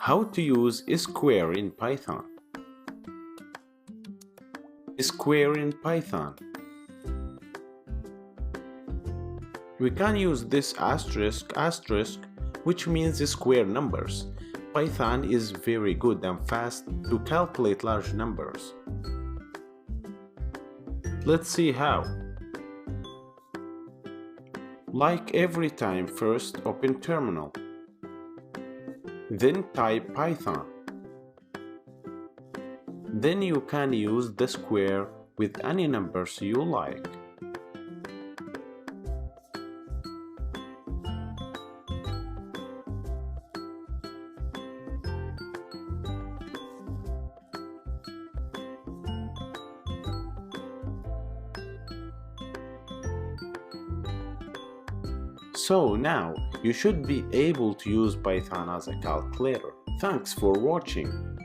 How to use square in Python. Square in Python. We can use this asterisk, which means square numbers. Python is very good and fast to calculate large numbers. Let's see how. Like every time, first open terminal. Then type Python. Then you can use the square with any numbers you like. So now you should be able to use Python as a calculator. Thanks for watching.